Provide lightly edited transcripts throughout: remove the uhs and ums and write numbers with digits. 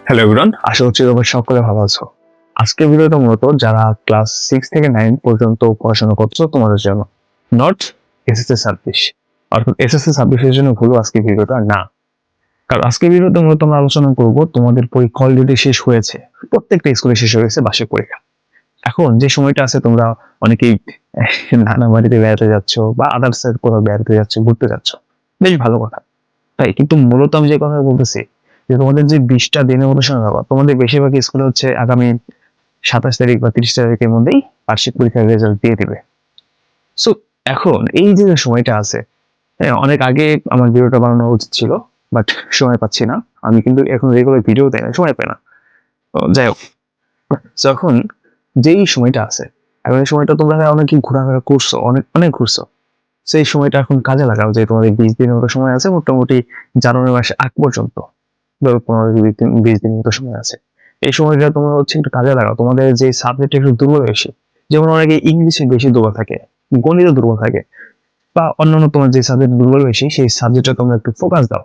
Hello everyone, আশা করছি তোমরা সকলে ভালো আছো। আজকের ভিডিওটা মূলত যারা ক্লাস 6 থেকে 9 পর্যন্ত পড়াশোনা করছো তোমাদের জন্য, নট এসএসসি 26, অর্থাৎ এসএসসি 26 এর জন্য হলো আজকের ভিডিওটা না। কারণ আজকের ভিডিওতে মূলত আমরা আলোচনা করব তোমাদের পরীক্ষা অলরেডি শেষ হয়েছে, প্রত্যেকটা স্কুলে শেষ হয়ে গেছে বার্ষিক পরীক্ষা। এখন যে সময়টা আছে তোমরা অনেকেই নানা বাড়িতে বেড়াতে যাচ্ছ বা আদার্স কোথাও বেড়াতে যাচ্ছ, ঘুরতে যাচ্ছ, বেশ ভালো কথা। তাই কিন্তু মূলত আমি যে কথা বলতেছি যে তোমাদের যে 20টা দিনের মতো সময় পাবা, তোমাদের বেশিরভাগ স্কুলে হচ্ছে আগামী 27 তারিখ বা 30 তারিখের মধ্যেই বার্ষিক পরীক্ষার রেজাল্ট দিয়ে দিবে। সো এখন এই যে সময়টা আছে, হ্যাঁ, অনেক আগে আমার ভিডিওটা বানানো উচিত ছিল, বাট সময় পাচ্ছি না। আমি কিন্তু এখন রেগুলার ভিডিও দেয় না, সময় পাই না। তো যাই হোক, যখন যেই সময়টা আছে, এখন এই সময়টা তোমরা অনেকে ঘোরাফেরা করছো, অনেক অনেক ঘুরছো, সেই সময়টা এখন কাজে লাগাও। যে তোমাদের 20 দিনের মতো সময় আছে, মোটামুটি জানুয়ারি মাসে আগ পর্যন্ত, ধরো 15 20 দিন 20 দিনের মতো সময় আছে। এই সময়টা তোমরা হচ্ছে একটু কাজে লাগাও। তোমাদের যে সাবজেক্ট একটু দুর্বল বেশি, যেমন অনেকে ইংলিশে বেশি দুর্বল থাকে, গণিতে দুর্বল থাকে, বা অন্যান্য তোমার যে সাবজেক্ট দুর্বল বেশি সেই সাবজেক্টটা তোমরা একটু ফোকাস দাও।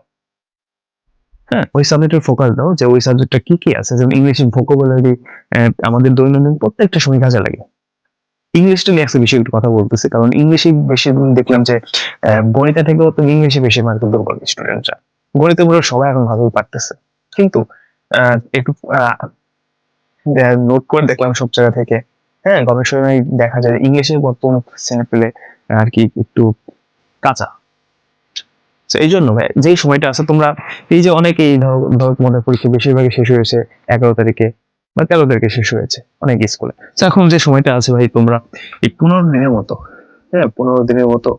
হ্যাঁ, ওই সাবজেক্টের ফোকাস দাও যে ওই সাবজেক্টটা কি কি আছে। যেমন ইংলিশে ভোকাবুলারি আমাদের দৈনন্দিন প্রত্যেকটা সময় কাজে লাগে। ইংলিশটা নিয়ে আজকে বেশি একটু কথা বলতেছি, কারণ ইংলিশে বেশি দেখলাম যে গণিতে থেকেও তুমি ইংলিশে বেশি মার্ক দুর্বল স্টুডেন্টরা। গণিতে মূলত সবাই এখন ভালোই পারতেছে, কিন্তু একটু নোট করে দেখলাম সব জায়গা থেকে, হ্যাঁ, গবেষণায় দেখা যায় ইংলিশে বর্তমান ছেলে পেলে আর কি একটু কাঁচা। তো এই জন্য ভাই, যেই সময়টা আছে তোমরা, এই যে অনেকেই ধরো তোমাদের পরীক্ষা বেশিরভাগই শেষ হয়েছে 11 তারিখে বা 13 তারিখে শেষ হয়েছে অনেক স্কুলে। তো এখন যে সময়টা আছে ভাই, তোমরা এই 15 দিনের মতো, হ্যাঁ, 15 দিনের মতো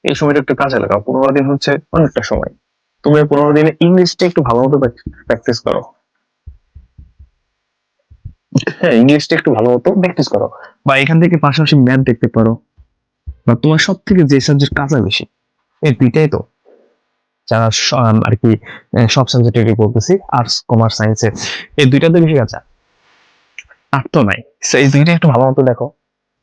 এই সময়টা একটু কাজে লাগাও। 15 দিন হচ্ছে অনেকটা সময়। তুমি 15 দিনে ইংলিশটা একটু ভালো মতো প্র্যাকটিস করো। হ্যাঁ, ইংলিশটা একটু ভালো মতো প্র্যাকটিস করো, বা এখান থেকে পাশাপাশি ম্যাথ দেখতে পারো। বা তোমার সব থেকে যে সাবজেক্ট কাঁচা বেশি, এই দুইটাই তো, যারা আর কি সব সাবজেক্টেরই বলতেছি, আর্টস কমার্স সায়েন্সের, এই দুইটাতে বেশি কাঁচা, আর তো নাই। So, এই দুইটা একটু ভালো মতো দেখো।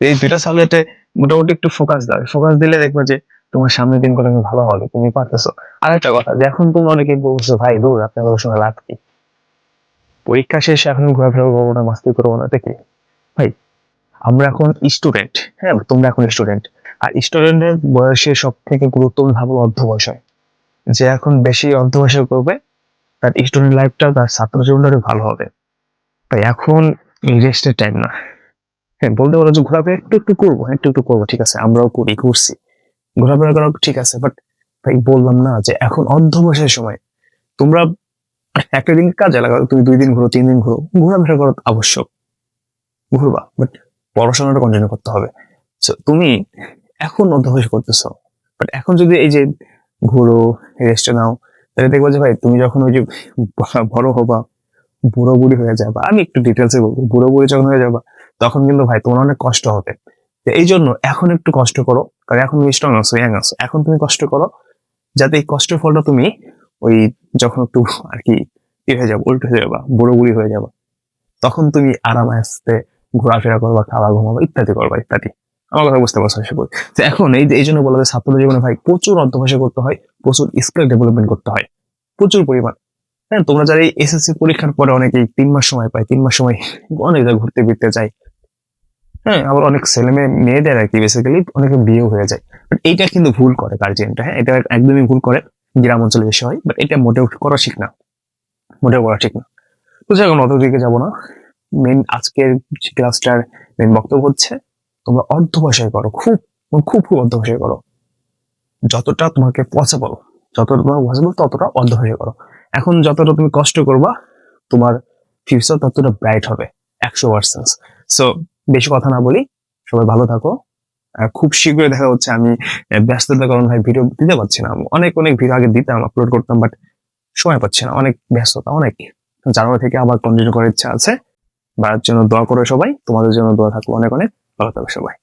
এই দুইটা সাবজেক্টে মোটামুটি একটু ফোকাস দাও। ফোকাস দিলে দেখবে যে তোমার সামনের দিনগুলো ভালো হবে, তুমি পারতেছো। আর একটা কথা, যে এখন তোমরা অনেকেই বলছো ভাই দূর আপনার সঙ্গে লাভ কি, পরীক্ষা শেষে এখন ঘোরাফেরা করবো না, মাস্তি করবো না, দেখি ভাই, আমরা এখন স্টুডেন্ট, হ্যাঁ, তোমরা এখন স্টুডেন্ট। আর স্টুডেন্টের বয়সে সব থেকে গুরুত্বপূর্ণ ভাবো অধ্যবসায়। যে এখন বেশি অধ্যবসায় করবে, তার স্টুডেন্ট লাইফটা, তার ছাত্র জীবনটা ভালো হবে। তাই এখন রেস্টের টাইম না। হ্যাঁ, বলতে পারো যে ঘোরাফেরা একটু একটু করবো, হ্যাঁ, একটু একটু করবো, ঠিক আছে, আমরাও করছি, ঘোরাফেরা করা ঠিক আছে, বাট ভাই বললাম না যে এখন অধ্যবসায়ের সময়। তোমরা একটা দিন কাজে লাগাও, তুমি 2 দিন ঘুরো, 3 দিন ঘুরো, ঘোরাফেরা করা আবশ্যক, ঘুরবা, বাট পড়াশোনাটা কন্টিনিউ করতে হবে। So, তুমি এখন অধ্যবসায় করতেছো, বাট এখন যদি এই যে ঘুরো, রেস্ট নাও, তাহলে দেখবা যে ভাই তুমি যখন ওই যে বড় হবা, বুড়ো বুড়ি হয়ে যাবা, আমি একটু ডিটেলসে বলবো, বুড়ো বুড়ি যখন হয়ে যাবা, তখন কিন্তু ভাই তোমার অনেক কষ্ট হবে। তো এই জন্য এখন একটু কষ্ট করো, কারণ এখন তুমি স্ট্রং আছো, ইয়াং আছো, এখন তুমি কষ্ট করো, যাতে এই কষ্টের ফলটা তুমি ওই যখন একটু আর কি হয়ে যাবো, উল্টো হয়ে যাবা, বুড়ো বুড়ি হয়ে যাবা, তখন তুমি আরাম আস্তে ঘোরাফেরা করবা, খাওয়া ঘুমাবা, ইত্যাদি করবা, ইত্যাদি। আমার কথা বুঝতে পারছো আশা করি। তো এখন এই জন্য বলা যায় ছাত্র জীবনে ভাই প্রচুর অধ্যবসায় করতে হয়, প্রচুর স্কিল ডেভেলপমেন্ট করতে হয়, প্রচুর পরিমাণ। হ্যাঁ, তোমরা যারা এই এসএসসি পরীক্ষার পরে অনেকেই 3 মাস সময় পায়, 3 মাস সময় অনেক জায়গায় ঘুরতে ফিরতে যায়। হ্যাঁ, আবার অনেক ছেলে মেয়েদের আর কি বেসিক্যালি অনেকে বিয়েও হয়ে যায়। বাট এইটা কিন্তু ভুল করে গার্জিয়ানটা, হ্যাঁ, এটা একদমই ভুল করে। গ্রাম অঞ্চলে বেশি হয়, বাট এটা মোটেও করা ঠিক না, মোটেও করা ঠিক না। তো যাই হোক, অত দিকে যাবো না। মেন আজকের ক্লাসটার মেন বক্তব্য হচ্ছে তোমরা অধ্যবসায় করো, খুব খুব খুব অধ্যবসায় করো, যতটা তোমাকে পসিবল, যতটা তোমার পসিবল ততটা অধ্যবসায় করো। এখন যতটা তুমি কষ্ট করবা, তোমার ফিউচার ততটা ব্রাইট হবে, 100%। সো বেশি কথা না বলি, সবাই ভালো থাকো। খুব শীঘ্রই দেখা হচ্ছে। আমি ব্যস্ততার কারণে ভাই ভিডিও দিতে পারছি না, অনেক অনেক ভিডিও আগে দিতাম, আপলোড করতাম, বাট সময় পাচ্ছি না, অনেক ব্যস্ততা, অনেক। জানুয়ারি থেকে আবার কন্টিনিউ করার ইচ্ছা আছে। বাড়ার জন্য দোয়া করো সবাই, তোমাদের জন্য দোয়া থাকলো অনেক অনেক। ভালো থাকো সবাই।